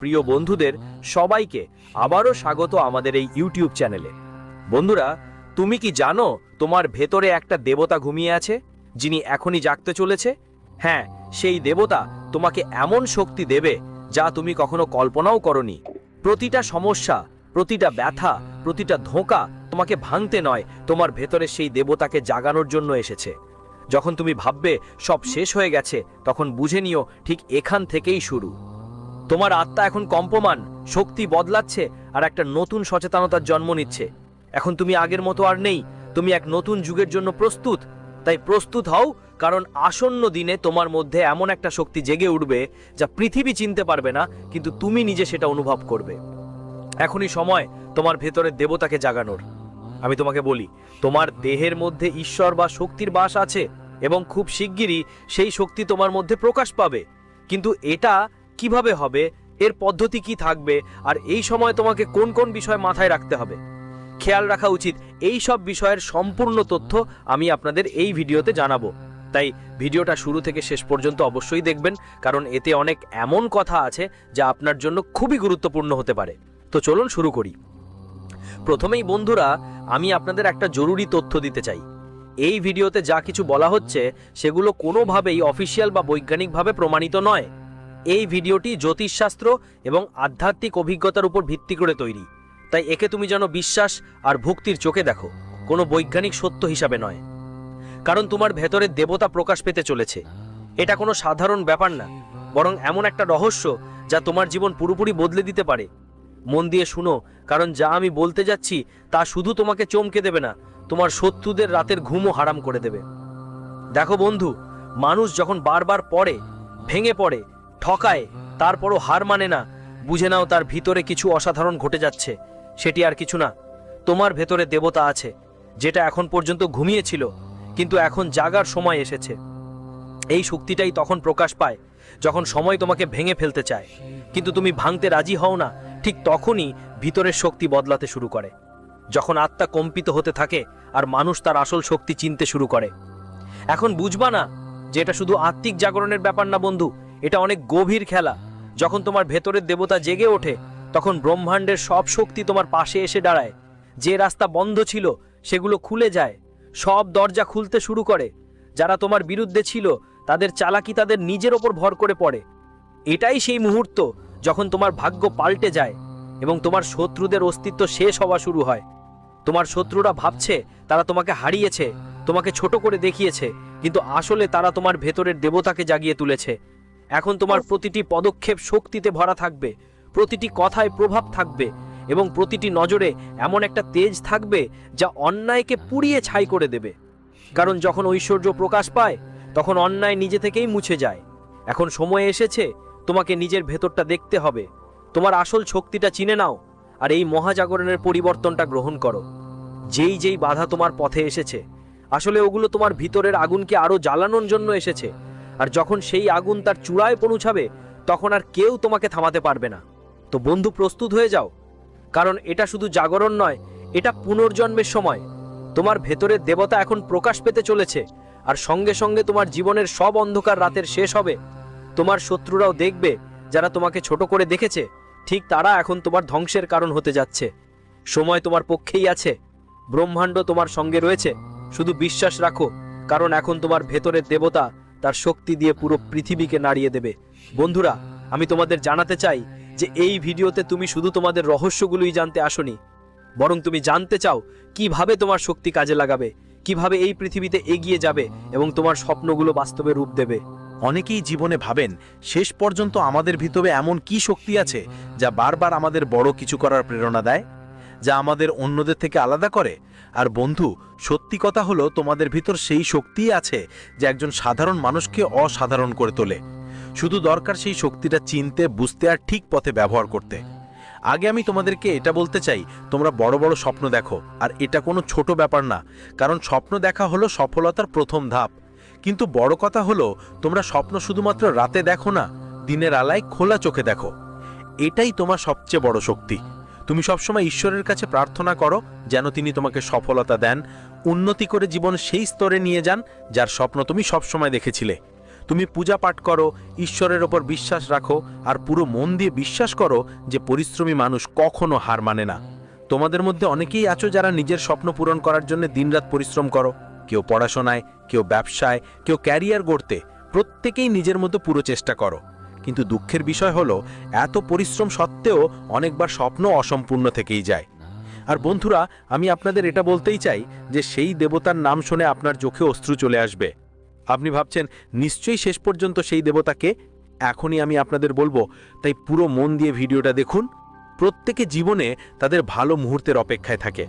প্রিয় বন্ধুদের সবাইকে আবারও স্বাগত আমাদের এই ইউটিউব চ্যানেলে। বন্ধুরা, তুমি কি জানো তোমার ভেতরে একটা দেবতা ঘুমিয়ে আছে, যিনি এখনই জাগতে চলেছে? হ্যাঁ, সেই দেবতা তোমাকে এমন শক্তি দেবে যা তুমি কখনো কল্পনাও করনি। প্রতিটা সমস্যা, প্রতিটা ব্যথা, প্রতিটা ধোঁকা তোমাকে ভাঙতে নয়, তোমার ভেতরে সেই দেবতাকে জাগানোর জন্য এসেছে। যখন তুমি ভাববে সব শেষ হয়ে গেছে, তখন বুঝে নিও ঠিক এখান থেকেই শুরু। তোমার আত্মা এখন কম্পমান, শক্তি বদলাচ্ছে আর একটা নতুন সচেতনতার জন্ম নিচ্ছে। এখন তুমি আগের মতো আর নেই, তুমি এক নতুন যুগের জন্য প্রস্তুত। তাই প্রস্তুত হও, কারণ আসন্ন দিনে তোমার মধ্যে এমন একটা শক্তি জেগে উঠবে যা পৃথিবী চিনতে পারবে না, কিন্তু তুমি নিজে সেটা অনুভব করবে। এখনই সময় তোমার ভেতরের দেবতাকে জাগানোর। আমি তোমাকে বলি, তোমার দেহের মধ্যে ঈশ্বর বা শক্তির বাস আছে এবং খুব শিগগিরই সেই শক্তি তোমার মধ্যে প্রকাশ পাবে। কিন্তু এটা কিভাবে হবে, এর পদ্ধতি কি থাকবে, আর এই সময় তোমাকে কোন কোন বিষয় মাথায় রাখতে হবে, খেয়াল রাখা উচিত, এই সব বিষয়ের সম্পূর্ণ তথ্য আমি আপনাদের এই ভিডিওতে জানাবো। তাই ভিডিওটা শুরু থেকে শেষ পর্যন্ত অবশ্যই দেখবেন, কারণ এতে অনেক এমন কথা আছে যা আপনার জন্য খুবই গুরুত্বপূর্ণ হতে পারে। তো চলুন শুরু করি। প্রথমেই বন্ধুরা, আমি আপনাদের একটা জরুরি তথ্য দিতে চাই। এই ভিডিওতে যা কিছু বলা হচ্ছে সেগুলো কোনোভাবেই অফিসিয়াল বা বৈজ্ঞানিকভাবে প্রমাণিত নয়। এই ভিডিওটি জ্যোতিষশাস্ত্র এবং আধ্যাত্মিক অভিজ্ঞতার উপর ভিত্তি করে তৈরি, তাই একে তুমি যেন বিশ্বাস আর ভক্তির চোখে দেখো, কোনো বৈজ্ঞানিক সত্য হিসাবে নয়। কারণ তোমার ভেতরে দেবতা প্রকাশ পেতে চলেছে। এটা কোনো সাধারণ ব্যাপার না, বরং এমন একটা রহস্য যা তোমার জীবন পুরোপুরি বদলে দিতে পারে। মন দিয়ে শুনো, কারণ যা আমি বলতে যাচ্ছি তা শুধু তোমাকে চমকে দেবে না, তোমার শত্রুদের রাতের ঘুমও হারাম করে দেবে। দেখো বন্ধু, মানুষ যখন বারবার পড়ে, ভেঙে পড়ে, ঠকায়, তারপরও হার মানে না, বুঝে নাও তার ভিতরে কিছু অসাধারণ ঘটে যাচ্ছে। সেটি আর কিছু না, তোমার ভেতরে দেবতা আছে, যেটা এখন পর্যন্ত ঘুমিয়েছিল, কিন্তু এখন জাগার সময় এসেছে। এই শক্তিটাই তখন প্রকাশ পায় যখন সময় তোমাকে ভেঙে ফেলতে চায়, কিন্তু তুমি ভাঙতে রাজি হও না। ঠিক তখনই ভিতরের শক্তি বদলাতে শুরু করে, যখন আত্মা কম্পিত হতে থাকে আর মানুষ তার আসল শক্তি চিনতে শুরু করে। এখন বুঝবা না যে এটা শুধু আত্মিক জাগরণের ব্যাপার না বন্ধু, এটা অনেক গভীর খেলা। যখন তোমার ভেতরের দেবতা জেগে ওঠে, তখন ব্রহ্মাণ্ডের সব শক্তি তোমার পাশে এসে দাঁড়ায়। যে রাস্তা বন্ধ ছিল সেগুলো খুলে যায়, সব দরজা খুলতে শুরু করে। যারা তোমার বিরুদ্ধে ছিল তাদের চালাকি তাদের নিজের ওপর ভর করে পড়ে। এটাই সেই মুহূর্ত যখন তোমার ভাগ্য পাল্টে যায় এবং তোমার শত্রুদের অস্তিত্ব শেষ হওয়া শুরু হয়। তোমার শত্রুরা ভাবছে তারা তোমাকে হারিয়েছে, তোমাকে ছোট করে দেখিয়েছে, কিন্তু আসলে তারা তোমার ভেতরের দেবতাকে জাগিয়ে তুলেছে। এখন তোমার প্রতিটি পদক্ষেপ শক্তিতে ভরা থাকবে, প্রতিটি কথায় প্রভাব থাকবে এবং প্রতিটি নজরে এমন একটা তেজ থাকবে যা অন্যায়কে পুড়িয়ে ছাই করে দেবে। কারণ যখন ঐশ্বর্য প্রকাশ পায়, তখন অন্যায় নিজে থেকেই মুছে যায়। এখন সময় এসেছে তোমাকে নিজের ভেতরটা দেখতে হবে, তোমার আসল শক্তিটা চিনে নাও, আর এই মহাজাগরণের পরিবর্তনটা গ্রহণ করো। যেই যেই বাধা তোমার পথে এসেছে, আসলে ওগুলো তোমার ভিতরের আগুনকে আরো জ্বালানোর জন্য এসেছে। আর যখন সেই আগুন তার চূড়ায় পৌঁছাবে, তখন আর কেউ তোমাকে থামাতে পারবে না। তো বন্ধু, প্রস্তুত হয়ে যাও, কারণ এটা শুধু জাগরণ নয়, এটা পুনর্জন্মের সময়। তোমার ভেতরের দেবতা এখন প্রকাশ পেতে চলেছে, আর সঙ্গে সঙ্গে তোমার জীবনের সব অন্ধকার রাতের শেষ হবে। তোমার শত্রুরাও দেখবে যারা তোমাকে ছোট করে দেখেছে, ঠিক তারা এখন তোমার ধ্বংসের কারণ হতে যাচ্ছে। সময় তোমার পক্ষেই আছে, ব্রহ্মাণ্ড তোমার সঙ্গে রয়েছে। শুধু বিশ্বাস রাখো, কারণ এখন তোমার ভেতরের দেবতা তার শক্তি দিয়ে পুরো পৃথিবীকে নাড়িয়ে দেবে। বন্ধুরা, আমি তোমাদের জানাতে চাই যে এই ভিডিওতে তুমি শুধু তোমাদের রহস্যগুলোই জানতে আসোনি, বরং তুমি জানতে চাও কিভাবে তোমার শক্তি কাজে লাগাবে, কিভাবে এই পৃথিবীতে এগিয়ে যাবে এবং তোমার স্বপ্নগুলো বাস্তবে রূপ দেবে। অনেকেই জীবনে ভাবেন শেষ পর্যন্ত আমাদের ভিতরে এমন কি শক্তি আছে যা বারবার আমাদের বড় কিছু করার প্রেরণা দেয়, যা আমাদের অন্যদের থেকে আলাদা করে। আর বন্ধু, সত্যি কথা হলো তোমাদের ভিতর সেই শক্তিই আছে যা একজন সাধারণ মানুষকে অসাধারণ করে তোলে। শুধু দরকার সেই শক্তিটা চিনতে, বুঝতে আর ঠিক পথে ব্যবহার করতে। আগে আমি তোমাদেরকে এটা বলতে চাই, তোমরা বড় বড় স্বপ্ন দেখো, আর এটা কোনো ছোট ব্যাপার না, কারণ স্বপ্ন দেখা হলো সফলতার প্রথম ধাপ। কিন্তু বড় কথা হলো, তোমরা স্বপ্ন শুধুমাত্র রাতে দেখো না, দিনের আলায় খোলা চোখে দেখো। এটাই তোমার সবচেয়ে বড় শক্তি। তুমি সবসময় ঈশ্বরের কাছে প্রার্থনা করো যেন তিনি তোমাকে সফলতা দেন, উন্নতি করে জীবন সেই স্তরে নিয়ে যান যার স্বপ্ন তুমি সবসময় দেখেছিলে। তুমি পূজা পাঠ করো, ঈশ্বরের ওপর বিশ্বাস রাখো, আর পুরো মন দিয়ে বিশ্বাস করো যে পরিশ্রমী মানুষ কখনো হার মানে না। তোমাদের মধ্যে অনেকেই আছো যারা নিজের স্বপ্ন পূরণ করার জন্য দিনরাত পরিশ্রম করো। কেউ পড়াশোনায়, কেউ ব্যবসায়, কেউ ক্যারিয়ার গড়তে, প্রত্যেকেই নিজের মতো পুরো চেষ্টা করো। কিন্তু দুঃখের বিষয় হলো এত পরিশ্রম সত্ত্বেও অনেকবার স্বপ্ন অসম্পূর্ণ থেকেই যায়। আর বন্ধুরা, আমি আপনাদের এটা বলতেই চাই যে সেই দেবতার নাম শুনে আপনার চোখে অশ্রু চলে আসবে। আপনি ভাবছেন নিশ্চয়ই শেষ পর্যন্ত সেই দেবতাকে, এখনই আমি আপনাদের বলবো, তাই পুরো মন দিয়ে ভিডিওটা দেখুন। প্রত্যেকে জীবনে তাদের ভালো মুহূর্তের অপেক্ষায় থাকে,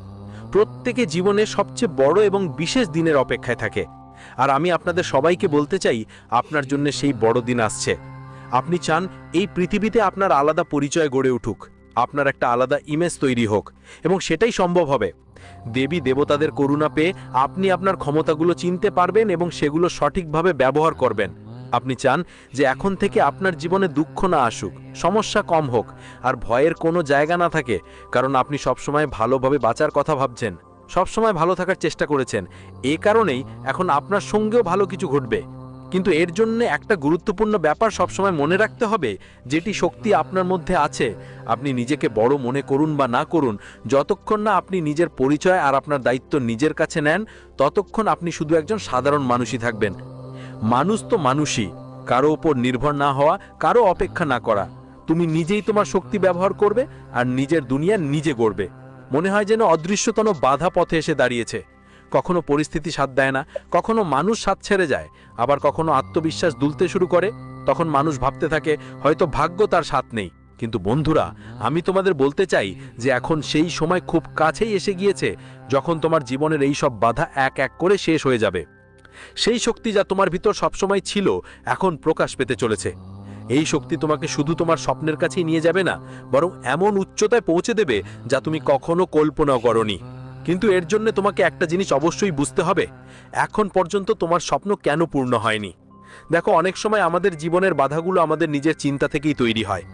প্রত্যেকে জীবনে সবচেয়ে বড় এবং বিশেষ দিনের অপেক্ষায় থাকে। আর আমি আপনাদের সবাইকে বলতে চাই, আপনার জন্য সেই বড় দিন আসছে। আপনি চান এই পৃথিবীতে আপনার আলাদা পরিচয় গড়ে উঠুক, আপনার একটা আলাদা ইমেজ তৈরি হোক, এবং সেটাই সম্ভব হবে দেবী দেবতাদের করুণা পেয়ে। আপনি আপনার ক্ষমতাগুলো চিনতে পারবেন এবং সেগুলো সঠিকভাবে ব্যবহার করবেন। আপনি চান যে এখন থেকে আপনার জীবনে দুঃখ না আসুক, সমস্যা কম হোক, আর ভয়ের কোনো জায়গা না থাকে, কারণ আপনি সবসময় ভালোভাবে বাঁচার কথা ভাবছেন, সবসময় ভালো থাকার চেষ্টা করেছেন। এ কারণেই এখন আপনার সঙ্গেও ভালো কিছু ঘটবে। কিন্তু এর জন্য একটা গুরুত্বপূর্ণ ব্যাপার সবসময় মনে রাখতে হবে, যেটি শক্তি আপনার মধ্যে আছে। আপনি নিজেকে বড় মনে করুন বা না করুন, যতক্ষণ না আপনি নিজের পরিচয় আর আপনার দায়িত্ব নিজের কাছে নেন, ততক্ষণ আপনি শুধু একজন সাধারণ মানুষই থাকবেন। মানুষ তো মানুষই, কারো ওপর নির্ভর না হওয়া, কারো অপেক্ষা না করা। তুমি নিজেই তোমার শক্তি ব্যবহার করবে আর নিজের দুনিয়া নিজে গড়বে। মনে হয় যেন অদৃশ্যতন বাধা পথে এসে দাঁড়িয়েছে। কখনো পরিস্থিতি সাথ দেয় না, কখনো মানুষ সাথ ছেড়ে যায়, আবার কখনো আত্মবিশ্বাস দুলতে শুরু করে। তখন মানুষ ভাবতে থাকে হয়তো ভাগ্য তার সাথ নেই। কিন্তু বন্ধুরা, আমি তোমাদের বলতে চাই যে এখন সেই সময় খুব কাছেই এসে গিয়েছে, যখন তোমার জীবনের এই সব বাধা এক এক করে শেষ হয়ে যাবে। সেই শক্তি যা তোমার ভিতর সবসময় ছিল, এখন প্রকাশ পেতে চলেছে। এই শক্তি তোমাকে শুধু তোমার স্বপ্নের কাছেই নিয়ে যাবে না, বরং এমন উচ্চতায় পৌঁছে দেবে যা তুমি কখনো কল্পনাও করনি। কিন্তু এর জন্য তোমাকে একটা জিনিস অবশ্যই বুঝতে হবে, এখন পর্যন্ত তোমার স্বপ্ন কেন পূর্ণ হয়নি। দেখো, অনেক সময় আমাদের জীবনের বাধাগুলো আমাদের নিজের চিন্তা থেকেই তৈরি হয়।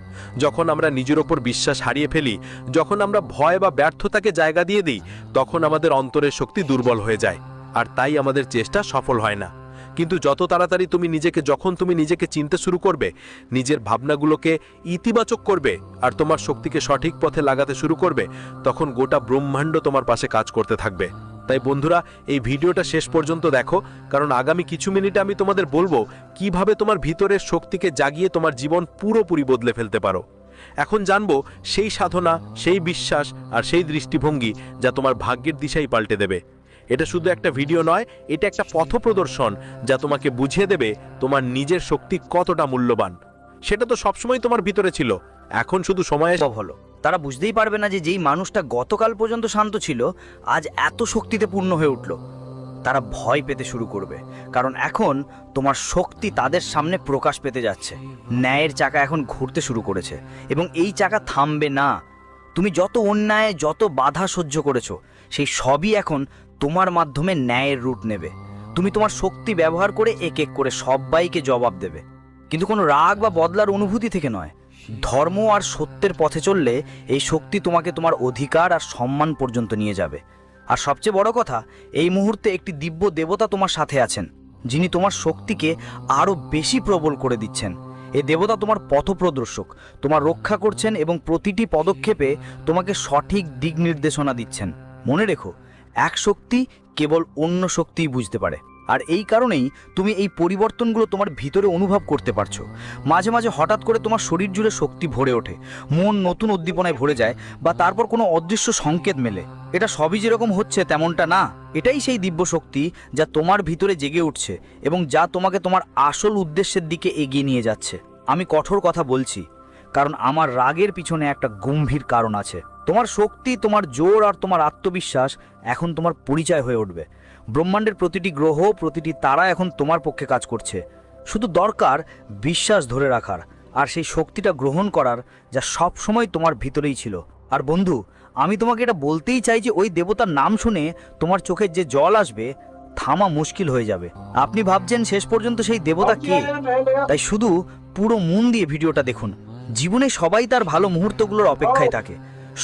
যখন আমরা নিজের ওপর বিশ্বাস হারিয়ে ফেলি, যখন আমরা ভয় বা ব্যর্থতাকে জায়গা দিয়ে দিই, তখন আমাদের অন্তরের শক্তি দুর্বল হয়ে যায়, আর তাই আমাদের চেষ্টা সফল হয় না। কিন্তু যত তাড়াতাড়ি যখন তুমি নিজেকে চিনতে শুরু করবে, নিজের ভাবনাগুলোকে ইতিবাচক করবে আর তোমার শক্তিকে সঠিক পথে লাগাতে শুরু করবে, তখন গোটা ব্রহ্মাণ্ড তোমার পাশে কাজ করতে থাকবে। তাই বন্ধুরা, এই ভিডিওটা শেষ পর্যন্ত দেখো, কারণ আগামী কিছু মিনিটে আমি তোমাদের বলবো কিভাবে তোমার ভিতরের শক্তিকে জাগিয়ে তোমার জীবন পুরোপুরি বদলে ফেলতে পারো। এখন জানবো সেই সাধনা, সেই বিশ্বাস আর সেই দৃষ্টিভঙ্গি যা তোমার ভাগ্যের দিশাই পাল্টে দেবে। এটা শুধু একটা ভিডিও নয়, এটা একটা পথপ্রদর্শন যা তোমাকে বুঝিয়ে দেবে তোমার নিজের শক্তি কতটা মূল্যবান। সেটা তো সবসময় তোমার ভিতরে ছিল, এখন শুধু সময়ে হলো। তারা বুঝতেই পারবে না যে যেই মানুষটা গতকাল পর্যন্ত শান্ত ছিল, আজ এত শক্তিতে পূর্ণ হয়ে উঠল। তারা ভয় পেতে শুরু করবে, কারণ এখন তোমার শক্তি তাদের সামনে প্রকাশ পেতে যাচ্ছে। ন্যায়ের চাকা এখন ঘুরতে শুরু করেছে, এবং এই চাকা থামবে না। তুমি যত অন্যায়, যত বাধা সহ্য করেছো, সেই সবই এখন তোমার মাধ্যমে ন্যায়ের রূপ নেবে। তুমি তোমার শক্তি ব্যবহার করে এক এক করে সবাইকে জবাব দেবে, কিন্তু কোনো রাগ বা বদলার অনুভূতি থেকে নয়। ধর্ম আর সত্যের পথে চললে এই শক্তি তোমাকে তোমার অধিকার আর সম্মান পর্যন্ত নিয়ে যাবে। আর সবচেয়ে বড় কথা, এই মুহূর্তে একটি দিব্য দেবতা তোমার সাথে আছেন, যিনি তোমার শক্তিকে আরও বেশি প্রবল করে দিচ্ছেন। এই দেবতা তোমার পথপ্রদর্শক, তোমার রক্ষা করছেন এবং প্রতিটি পদক্ষেপে তোমাকে সঠিক দিক নির্দেশনা দিচ্ছেন। মনে রেখো, এক শক্তি কেবল অন্য শক্তিই বুঝতে পারে। আর এই কারণেই তুমি এই পরিবর্তনগুলো তোমার ভিতরে অনুভব করতে পারছো। মাঝে মাঝে হঠাৎ করে তোমার শরীর জুড়ে শক্তি ভরে ওঠে, মন নতুন উদ্দীপনায় ভরে যায়, বা তারপর কোনো অদৃশ্য সংকেত মেলে। এটা সবই যেরকম হচ্ছে তেমনটা না, এটাই সেই দিব্য শক্তি যা তোমার ভিতরে জেগে উঠছে এবং যা তোমাকে তোমার আসল উদ্দেশ্যের দিকে এগিয়ে নিয়ে যাচ্ছে। আমি কঠোর কথা বলছি, কারণ আমার রাগের পিছনে একটা গম্ভীর কারণ আছে। তোমার শক্তি, তোমার জোর আর তোমার আত্মবিশ্বাস এখন তোমার পরিচয় হয়ে উঠবে। ব্রহ্মাণ্ডের প্রতিটি গ্রহ, প্রতিটি তারা এখন তোমার পক্ষে কাজ করছে। শুধু দরকার বিশ্বাস ধরে রাখার আর সেই শক্তিটা গ্রহণ করার, যা সব সময় তোমার ভিতরেই ছিল। আর বন্ধু, আমি তোমাকে এটা বলতেই চাই যে ওই দেবতার নাম শুনে তোমার চোখে যে জল আসবে, থামা মুশকিল হয়ে যাবে। আপনি ভাবছেন শেষ পর্যন্ত সেই দেবতা কে? তাই শুধু পুরো মন দিয়ে ভিডিওটা দেখুন। জীবনে সবাই তার ভালো মুহূর্তগুলোর অপেক্ষায় থাকে,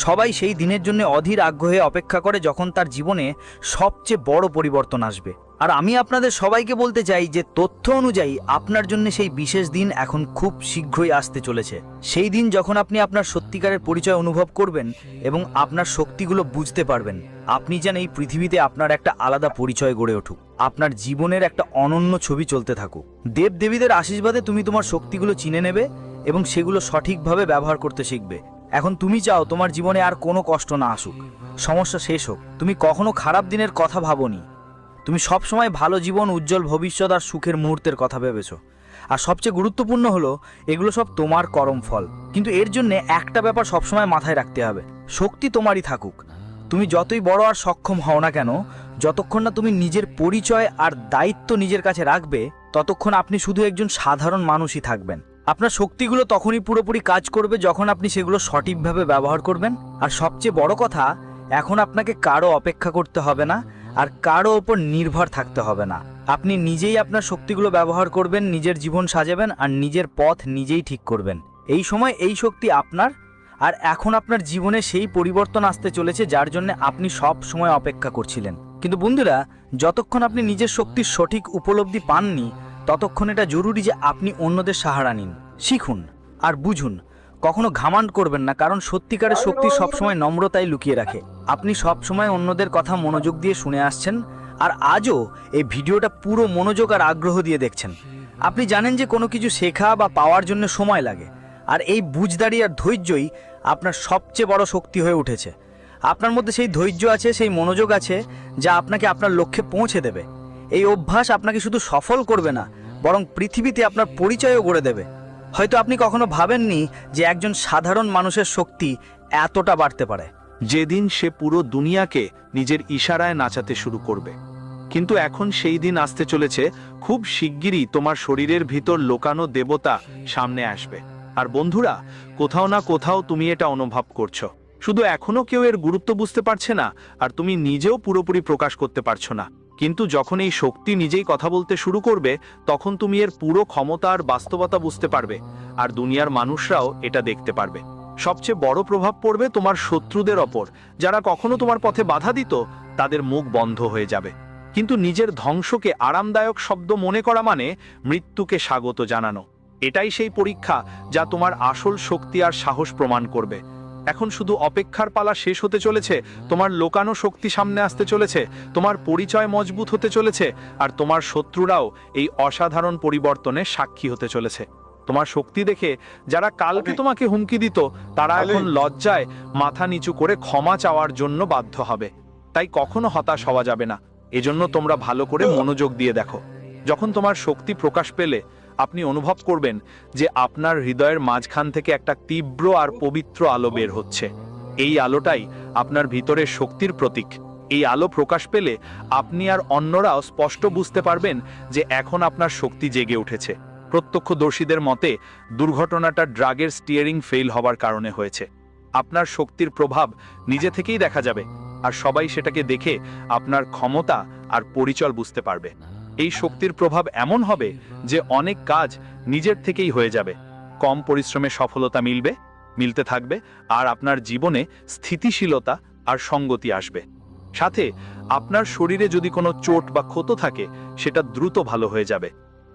সবাই সেই দিনের জন্য অধীর আগ্রহে অপেক্ষা করে যখন তার জীবনে সবচেয়ে বড় পরিবর্তন আসবে। আর আমি আপনাদের সবাইকে বলতে চাই যে তথ্য অনুযায়ী আপনার জন্য সেই বিশেষ দিন এখন খুব শীঘ্রই আসতে চলেছে। সেই দিন যখন আপনি আপনার সত্যিকারের পরিচয় অনুভব করবেন এবং আপনার শক্তিগুলো বুঝতে পারবেন। আপনি যেন এই পৃথিবীতে আপনার একটা আলাদা পরিচয় গড়ে উঠুক, আপনার জীবনের একটা অনন্য ছবি চলতে থাকুক। দেবদেবীদের আশীর্বাদে তুমি তোমার শক্তিগুলো চিনে নেবে এবং সেগুলো সঠিকভাবে ব্যবহার করতে শিখবে। এখন তুমি চাও তোমার জীবনে আর কোনো কষ্ট না আসুক, সমস্যা শেষ হোক। তুমি কখনো খারাপ দিনের কথা ভাবোনি, তুমি সবসময় ভালো জীবন, উজ্জ্বল ভবিষ্যৎ আর সুখের মুহূর্তের কথা ভেবেছো। আর সবচেয়ে গুরুত্বপূর্ণ হলো এগুলো সব তোমার কর্মফল। কিন্তু এর জন্য একটা ব্যাপার সবসময় মাথায় রাখতে হবে, শক্তি তোমারই থাকুক। তুমি যতই বড় আর সক্ষম হও না কেন, যতক্ষণ না তুমি নিজের পরিচয় আর দায়িত্ব নিজের কাছে রাখবে, ততক্ষণ আপনি শুধু একজন সাধারণ মানুষই থাকবেন। আপনার শক্তিগুলো তখনই পুরোপুরি কাজ করবে যখন আপনি সেগুলো সঠিকভাবে ব্যবহার করবেন। আর সবচেয়ে বড় কথা, এখন আপনাকে কারো অপেক্ষা করতে হবে না আর কারো ওপর নির্ভর থাকতে হবে না। আপনি নিজেই আপনার শক্তিগুলো ব্যবহার করবেন, নিজের জীবন সাজাবেন আর নিজের পথ নিজেই ঠিক করবেন। এই সময় এই শক্তি আপনার, আর এখন আপনার জীবনে সেই পরিবর্তন আসতে চলেছে যার জন্য আপনি সব সময় অপেক্ষা করছিলেন। কিন্তু বন্ধুরা, যতক্ষণ আপনি নিজের শক্তির সঠিক উপলব্ধি পাননি, ততক্ষণ এটা জরুরি যে আপনি অন্যদের সাহারা নিন, শিখুন আর বুঝুন। কখনো ঘামান্ড করবেন না, কারণ সত্যিকারের শক্তি সবসময় নম্রতায় লুকিয়ে রাখে। আপনি সবসময় অন্যদের কথা মনোযোগ দিয়ে শুনে আসছেন, আর আজও এই ভিডিওটা পুরো মনোযোগ আর আগ্রহ দিয়ে দেখছেন। আপনি জানেন যে কোনো কিছু শেখা বা পাওয়ার জন্য সময় লাগে, আর এই বুঝদারি আর ধৈর্যই আপনার সবচেয়ে বড় শক্তি হয়ে উঠেছে। আপনার মধ্যে সেই ধৈর্য আছে, সেই মনোযোগ আছে, যা আপনাকে আপনার লক্ষ্যে পৌঁছে দেবে। এই অভ্যাস আপনাকে শুধু সফল করবে না, বরং পৃথিবীতে আপনার পরিচয়ও গড়ে দেবে। হয়তো আপনি কখনো ভাবেননি যে একজন সাধারণ মানুষের শক্তি এতটা বাড়তে পারে। যেদিন সে পুরো দুনিয়াকে নিজের ইশারায় নাচাতে শুরু করবে। কিন্তু এখন সেই দিন আসতে চলেছে, খুব শিগগিরই তোমার শরীরের ভিতর লোকানো দেবতা সামনে আসবে। আর বন্ধুরা, কোথাও না কোথাও তুমি এটা অনুভব করছো, শুধু এখনো কেউ এর গুরুত্ব বুঝতে পারছে না, আর তুমি নিজেও পুরোপুরি প্রকাশ করতে পারছো না। কিন্তু যখন এই শক্তি নিজেই কথা বলতে শুরু করবে, তখন তুমি এর পুরো ক্ষমতা আর বাস্তবতা বুঝতে পারবে, আর দুনিয়ার মানুষরাও এটা দেখতে পারবে। সবচেয়ে বড় প্রভাব পড়বে তোমার শত্রুদের ওপর। যারা কখনো তোমার পথে বাধা দিত, তাদের মুখ বন্ধ হয়ে যাবে। কিন্তু নিজের ধ্বংসকে আরামদায়ক শব্দ মনে করা মানে মৃত্যুকে স্বাগত জানানো। এটাই সেই পরীক্ষা যা তোমার আসল শক্তি আর সাহস প্রমাণ করবে। এখন শুধু অপেক্ষার পালা শেষ হতে চলেছে, তোমার লোকানো শক্তি সামনে আসতে চলেছে, তোমার পরিচয় মজবুত হতে চলেছে, আর তোমার শত্রুরাও এই অসাধারণ পরিবর্তনে সাক্ষী হতে চলেছে। তোমার শক্তি দেখে যারা কালকে তোমাকে হুমকি দিত, তারা এখন লজ্জায় মাথা নিচু করে ক্ষমা চাওয়ার জন্য বাধ্য হবে। তাই কখনো হতাশ হওয়া যাবে না। এজন্য তোমরা ভালো করে মনোযোগ দিয়ে দেখো। যখন তোমার শক্তি প্রকাশ পেলে, আপনি অনুভব করবেন যে আপনার হৃদয়ের মাঝখান থেকে একটা তীব্র আর পবিত্র আলো বের হচ্ছে। এই আলোটাই আপনার ভিতরের শক্তির প্রতীক। এই আলো প্রকাশ পেলে আপনি আর অন্যরাও স্পষ্ট বুঝতে পারবেন যে এখন আপনার শক্তি জেগে উঠেছে। প্রত্যক্ষদর্শীদের মতে দুর্ঘটনাটা ড্রাগের স্টিয়ারিং ফেল হওয়ার কারণে হয়েছে। আপনার শক্তির প্রভাব নিজে থেকেই দেখা যাবে, আর সবাই সেটাকে দেখে আপনার ক্ষমতা আর পরিচয় বুঝতে পারবে। এই শক্তির প্রভাব এমন হবে যে অনেক কাজ নিজের থেকেই হয়ে যাবে। কম পরিশ্রমে সফলতা মিলতে থাকবে, আর আপনার জীবনে স্থিতিশীলতা আর সঙ্গতি আসবে। সাথে আপনার শরীরে যদি কোনো চোট বা ক্ষত থাকে, সেটা দ্রুত ভালো হয়ে যাবে।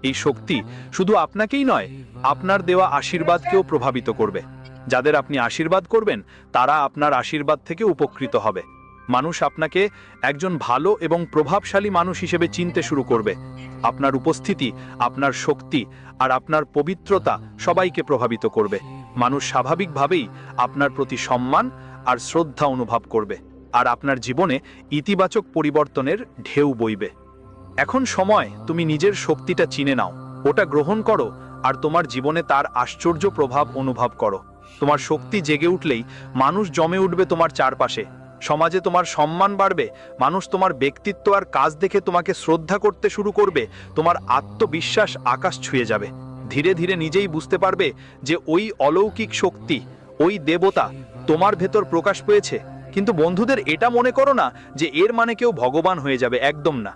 এই শক্তি শুধু আপনাকেই নয়, আপনার দেওয়া আশীর্বাদকেও প্রভাবিত করবে। যাদের আপনি আশীর্বাদ করবেন, তারা আপনার আশীর্বাদ থেকে উপকৃত হবে। মানুষ আপনাকে একজন ভালো এবং প্রভাবশালী মানুষ হিসেবে চিনতে শুরু করবে। আপনার উপস্থিতি, আপনার শক্তি আর আপনার পবিত্রতা সবাইকে প্রভাবিত করবে। মানুষ স্বাভাবিকভাবেই আপনার প্রতি সম্মান আর শ্রদ্ধা অনুভব করবে, আর আপনার জীবনে ইতিবাচক পরিবর্তনের ঢেউ বইবে। এখন সময় তুমি নিজের শক্তিটা চিনে নাও, ওটা গ্রহণ করো, আর তোমার জীবনে তার আশ্চর্য প্রভাব অনুভব করো। তোমার শক্তি জেগে উঠলেই মানুষ জমে উঠবে তোমার চারপাশে। সমাজে তোমার সম্মান বাড়বে, মানুষ তোমার ব্যক্তিত্ব আর কাজ দেখে তোমাকে শ্রদ্ধা করতে শুরু করবে। তোমার আত্মবিশ্বাস আকাশ ছুঁয়ে যাবে। ধীরে ধীরে নিজেই বুঝতে পারবে যে ওই অলৌকিক শক্তি, ওই দেবতা তোমার ভেতর প্রকাশ পেয়েছে। কিন্তু বন্ধুদের, এটা মনে করো না যে এর মানে কেউ ভগবান হয়ে যাবে, একদম না।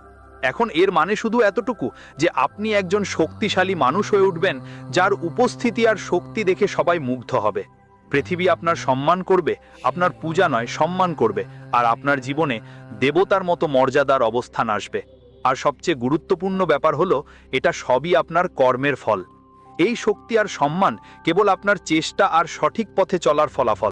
এখন এর মানে শুধু এতটুকু যে আপনি একজন শক্তিশালী মানুষ হয়ে উঠবেন, যার উপস্থিতি আর শক্তি দেখে সবাই মুগ্ধ হবে। পৃথিবী আপনার সম্মান করবে, আপনার পূজা নয় সম্মান করবে, আর আপনার জীবনে দেবতার মতো মর্যাদার অবস্থান আসবে। আর সবচেয়ে গুরুত্বপূর্ণ ব্যাপার হলো এটা সবই আপনার কর্মের ফল। এই শক্তি আর সম্মান কেবল আপনার চেষ্টা আর সঠিক পথে চলার ফলাফল।